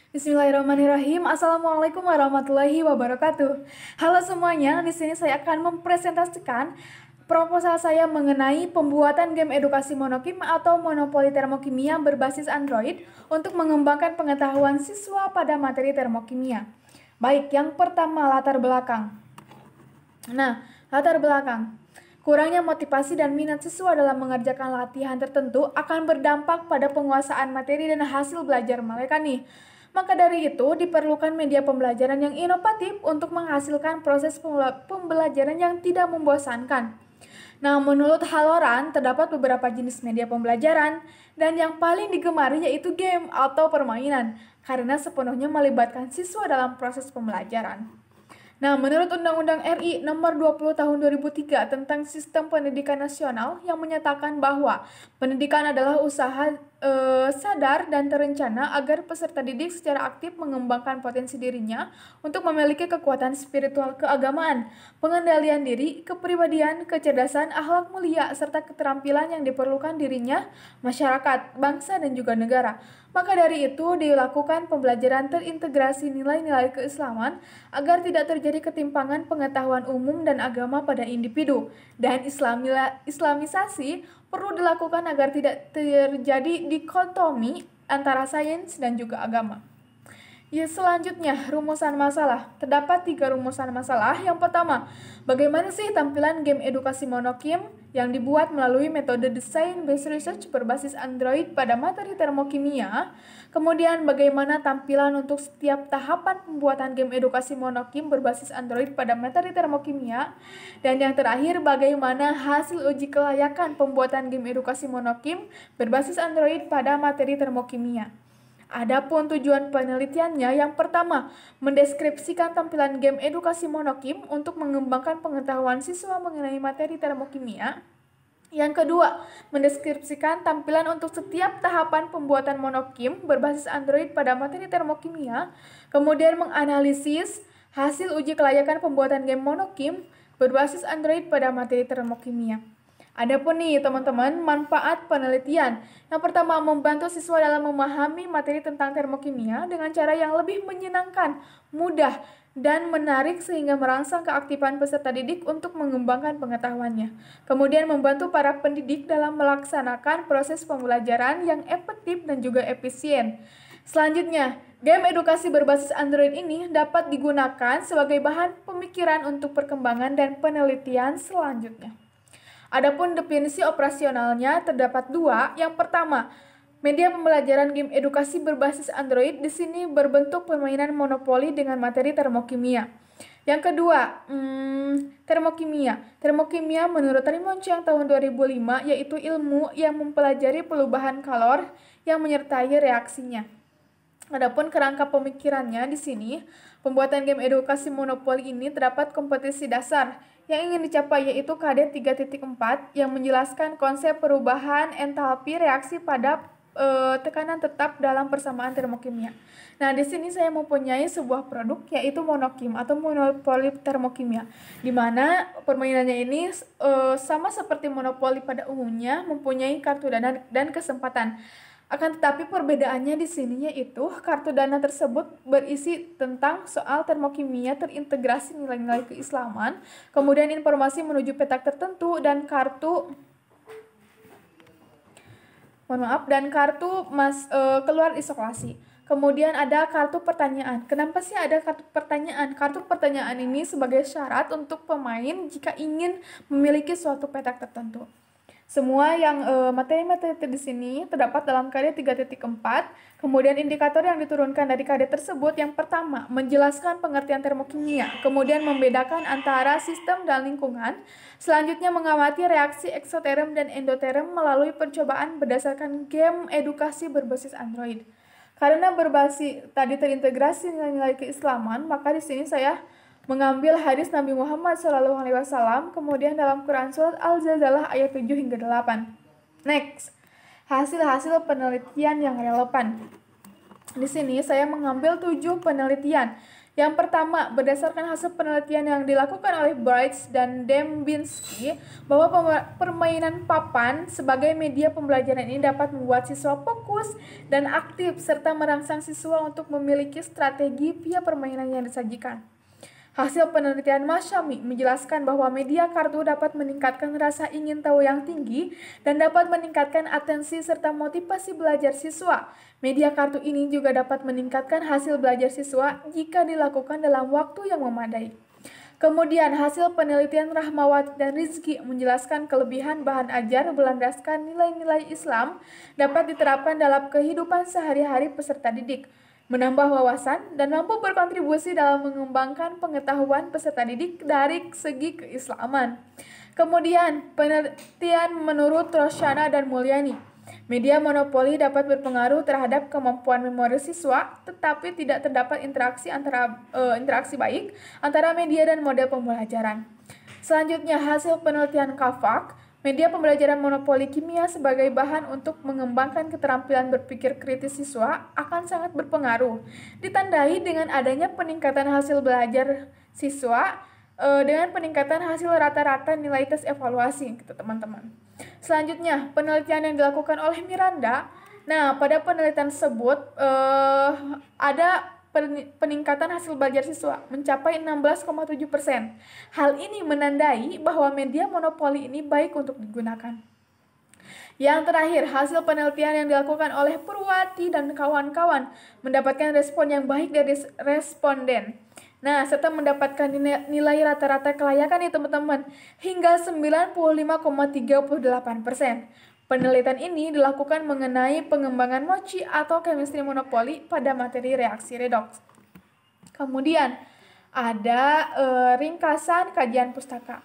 Bismillahirrahmanirrahim. Assalamualaikum warahmatullahi wabarakatuh. Halo semuanya, di sini saya akan mempresentasikan proposal saya mengenai pembuatan game edukasi monokim atau monopoli termokimia berbasis Android untuk mengembangkan pengetahuan siswa pada materi termokimia. Baik, yang pertama latar belakang. Latar belakang. Kurangnya motivasi dan minat siswa dalam mengerjakan latihan tertentu akan berdampak pada penguasaan materi dan hasil belajar mereka nih. Maka dari itu, diperlukan media pembelajaran yang inovatif untuk menghasilkan proses pembelajaran yang tidak membosankan. Nah, menurut Halloran, terdapat beberapa jenis media pembelajaran, dan yang paling digemari yaitu game atau permainan, karena sepenuhnya melibatkan siswa dalam proses pembelajaran. Nah, menurut Undang-Undang RI Nomor 20 Tahun 2003 tentang Sistem Pendidikan Nasional yang menyatakan bahwa pendidikan adalah usaha sadar dan terencana agar peserta didik secara aktif mengembangkan potensi dirinya untuk memiliki kekuatan spiritual keagamaan, pengendalian diri, kepribadian, kecerdasan, akhlak mulia, serta keterampilan yang diperlukan dirinya, masyarakat, bangsa, dan juga negara. Maka dari itu dilakukan pembelajaran terintegrasi nilai-nilai keislaman agar tidak terjadi ketimpangan pengetahuan umum dan agama pada individu. Dan islamisasi perlu dilakukan agar tidak terjadi dikotomi antara sains dan juga agama. Ya, selanjutnya, rumusan masalah. Terdapat 3 rumusan masalah. Yang pertama, bagaimana sih tampilan game edukasi monokim yang dibuat melalui metode desain based research berbasis Android pada materi termokimia? Kemudian, bagaimana tampilan untuk setiap tahapan pembuatan game edukasi monokim berbasis Android pada materi termokimia? Dan yang terakhir, bagaimana hasil uji kelayakan pembuatan game edukasi monokim berbasis Android pada materi termokimia? Adapun tujuan penelitiannya, yang pertama, mendeskripsikan tampilan game edukasi monokim untuk mengembangkan pengetahuan siswa mengenai materi termokimia. Yang kedua, mendeskripsikan tampilan untuk setiap tahapan pembuatan monokim berbasis Android pada materi termokimia. Kemudian menganalisis hasil uji kelayakan pembuatan game monokim berbasis Android pada materi termokimia. Adapun nih teman-teman, manfaat penelitian. Yang pertama, membantu siswa dalam memahami materi tentang termokimia dengan cara yang lebih menyenangkan, mudah, dan menarik sehingga merangsang keaktifan peserta didik untuk mengembangkan pengetahuannya. Kemudian membantu para pendidik dalam melaksanakan proses pembelajaran yang efektif dan juga efisien. Selanjutnya, game edukasi berbasis Android ini dapat digunakan sebagai bahan pemikiran untuk perkembangan dan penelitian selanjutnya. Adapun definisi operasionalnya terdapat 2. Yang pertama, media pembelajaran game edukasi berbasis Android di sini berbentuk permainan monopoli dengan materi termokimia. Yang kedua, termokimia. Termokimia menurut Raymond Chang tahun 2005 yaitu ilmu yang mempelajari perubahan kalor yang menyertai reaksinya. Adapun kerangka pemikirannya di sini, pembuatan game edukasi monopoli ini terdapat kompetisi dasar yang ingin dicapai yaitu KD 3.4 yang menjelaskan konsep perubahan entalpi reaksi pada tekanan tetap dalam persamaan termokimia. Nah, di sini saya mempunyai sebuah produk yaitu monokim atau monopoli termokimia, di mana permainannya ini sama seperti monopoli pada umumnya, mempunyai kartu dana dan kesempatan. Akan tetapi perbedaannya di sini yaitu kartu dana tersebut berisi tentang soal termokimia terintegrasi nilai-nilai keislaman, kemudian informasi menuju petak tertentu, dan kartu keluar isolasi. Kemudian ada kartu pertanyaan. Kenapa sih ada kartu pertanyaan? Kartu pertanyaan ini sebagai syarat untuk pemain jika ingin memiliki suatu petak tertentu. Semua yang materi-materi di sini terdapat dalam KD 3.4. Kemudian indikator yang diturunkan dari KD tersebut, yang pertama, menjelaskan pengertian termokimia, kemudian membedakan antara sistem dan lingkungan. Selanjutnya mengamati reaksi eksoterm dan endoterm melalui percobaan berdasarkan game edukasi berbasis Android. Karena berbasis tadi terintegrasi nilai-nilai keislaman, maka di sini saya mengambil hadis Nabi Muhammad SAW, kemudian dalam Quran Surat Al-Zalzalah ayat 7 hingga 8. Next, hasil-hasil penelitian yang relevan. Di sini saya mengambil 7 penelitian. Yang pertama, berdasarkan hasil penelitian yang dilakukan oleh Bright dan Dembinski, bahwa permainan papan sebagai media pembelajaran ini dapat membuat siswa fokus dan aktif, serta merangsang siswa untuk memiliki strategi via permainan yang disajikan. Hasil penelitian Masyami menjelaskan bahwa media kartu dapat meningkatkan rasa ingin tahu yang tinggi dan dapat meningkatkan atensi serta motivasi belajar siswa. Media kartu ini juga dapat meningkatkan hasil belajar siswa jika dilakukan dalam waktu yang memadai. Kemudian hasil penelitian Rahmawati dan Rizky menjelaskan kelebihan bahan ajar berlandaskan nilai-nilai Islam dapat diterapkan dalam kehidupan sehari-hari peserta didik, menambah wawasan, dan mampu berkontribusi dalam mengembangkan pengetahuan peserta didik dari segi keislaman. Kemudian, penelitian menurut Roshana dan Mulyani. Media monopoli dapat berpengaruh terhadap kemampuan memori siswa, tetapi tidak terdapat interaksi baik antara media dan model pembelajaran. Selanjutnya, hasil penelitian Kavak, media pembelajaran monopoli kimia sebagai bahan untuk mengembangkan keterampilan berpikir kritis siswa akan sangat berpengaruh, ditandai dengan adanya peningkatan hasil belajar siswa dengan peningkatan hasil rata-rata nilai tes evaluasi, gitu teman-teman. Selanjutnya, penelitian yang dilakukan oleh Miranda. Nah, pada penelitian tersebut ada peningkatan hasil belajar siswa mencapai 16,7%. Hal ini menandai bahwa media monopoli ini baik untuk digunakan. Yang terakhir, hasil penelitian yang dilakukan oleh Purwati dan kawan-kawan mendapatkan respon yang baik dari responden. Nah, serta mendapatkan nilai rata-rata kelayakan ya teman-teman, hingga 95,38%. Penelitian ini dilakukan mengenai pengembangan mochi atau chemistry monopoli pada materi reaksi redoks. Kemudian, ada ringkasan kajian pustaka.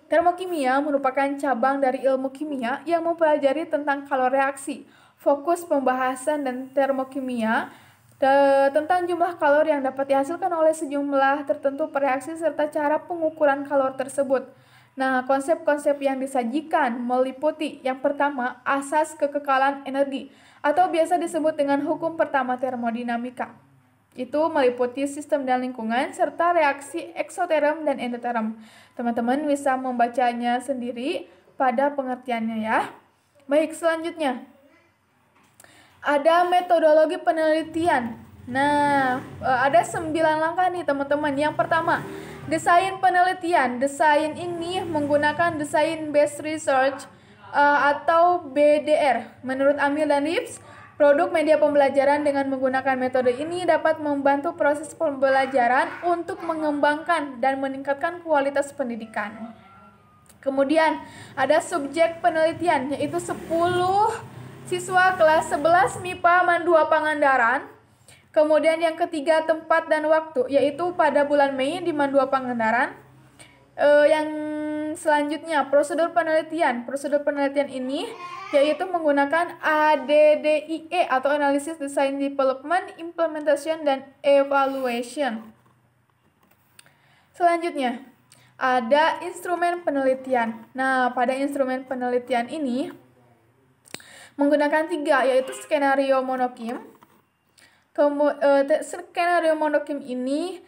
Termokimia merupakan cabang dari ilmu kimia yang mempelajari tentang kalor reaksi. Fokus pembahasan dan termokimia tentang jumlah kalor yang dapat dihasilkan oleh sejumlah tertentu reaksi serta cara pengukuran kalor tersebut. Nah, konsep-konsep yang disajikan meliputi yang pertama, asas kekekalan energi atau biasa disebut dengan hukum pertama termodinamika. Itu meliputi sistem dan lingkungan serta reaksi eksoterm dan endoterm. Teman-teman bisa membacanya sendiri pada pengertiannya ya. Baik, selanjutnya ada metodologi penelitian. Nah, ada 9 langkah nih teman-teman. Yang pertama, desain penelitian. Desain ini menggunakan desain based research atau BDR. Menurut Amil dan Rips, produk media pembelajaran dengan menggunakan metode ini dapat membantu proses pembelajaran untuk mengembangkan dan meningkatkan kualitas pendidikan. Kemudian ada subjek penelitian, yaitu 10 siswa kelas 11 MIPA Mandua Pangandaran. Kemudian yang ketiga, tempat dan waktu, yaitu pada bulan Mei di Mandua Pangandaran. Yang selanjutnya, prosedur penelitian. Prosedur penelitian ini yaitu menggunakan ADDIE atau Analysis, Design, Development, Implementation, dan Evaluation. Selanjutnya, ada instrumen penelitian. Nah, pada instrumen penelitian ini menggunakan 3, yaitu skenario monokim. Skenario monokim ini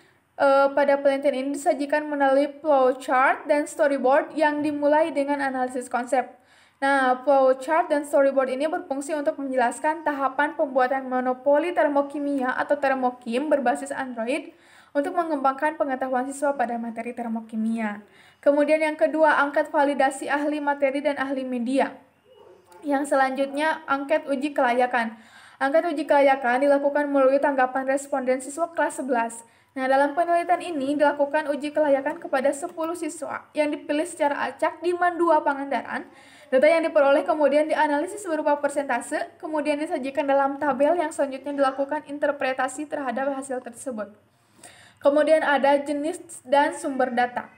pada penelitian ini disajikan melalui flowchart dan storyboard yang dimulai dengan analisis konsep. Nah, flowchart dan storyboard ini berfungsi untuk menjelaskan tahapan pembuatan monopoli termokimia atau termokim berbasis Android untuk mengembangkan pengetahuan siswa pada materi termokimia. Kemudian yang kedua, angket validasi ahli materi dan ahli media. Yang selanjutnya, angket uji kelayakan. Angket uji kelayakan dilakukan melalui tanggapan responden siswa kelas 11. Nah, dalam penelitian ini dilakukan uji kelayakan kepada 10 siswa yang dipilih secara acak di Mandua Pangandaran. Data yang diperoleh kemudian dianalisis berupa persentase, kemudian disajikan dalam tabel yang selanjutnya dilakukan interpretasi terhadap hasil tersebut. Kemudian ada jenis dan sumber data.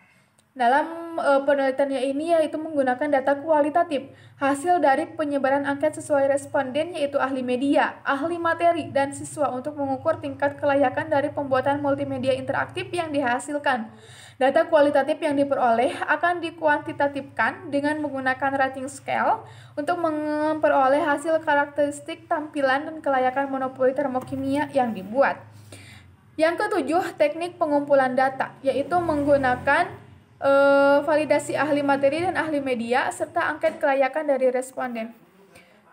Dalam penelitiannya ini yaitu menggunakan data kualitatif, hasil dari penyebaran angket sesuai responden yaitu ahli media, ahli materi, dan siswa untuk mengukur tingkat kelayakan dari pembuatan multimedia interaktif yang dihasilkan. Data kualitatif yang diperoleh akan dikuantitatifkan dengan menggunakan rating scale untuk memperoleh hasil karakteristik tampilan dan kelayakan monopoli termokimia yang dibuat. Yang ketujuh, teknik pengumpulan data, yaitu menggunakan validasi ahli materi dan ahli media, serta angket kelayakan dari responden.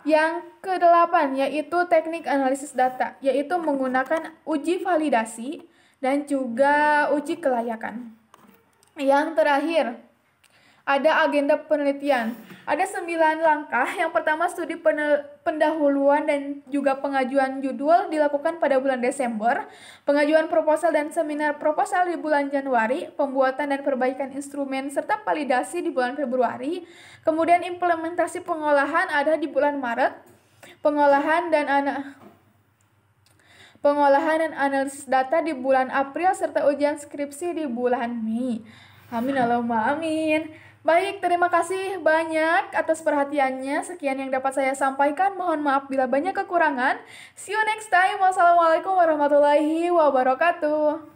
Yang kedelapan, yaitu teknik analisis data, yaitu menggunakan uji validasi dan juga uji kelayakan. Yang terakhir, ada agenda penelitian. Ada 9 langkah. Yang pertama, studi pendahuluan dan juga pengajuan judul dilakukan pada bulan Desember. Pengajuan proposal dan seminar proposal di bulan Januari. Pembuatan dan perbaikan instrumen serta validasi di bulan Februari. Kemudian implementasi pengolahan ada di bulan Maret. Pengolahan dan analisis data di bulan April serta ujian skripsi di bulan Mei. Amin Allahumma amin. Baik, terima kasih banyak atas perhatiannya. Sekian yang dapat saya sampaikan. Mohon maaf bila banyak kekurangan. See you next time. Wassalamualaikum warahmatullahi wabarakatuh.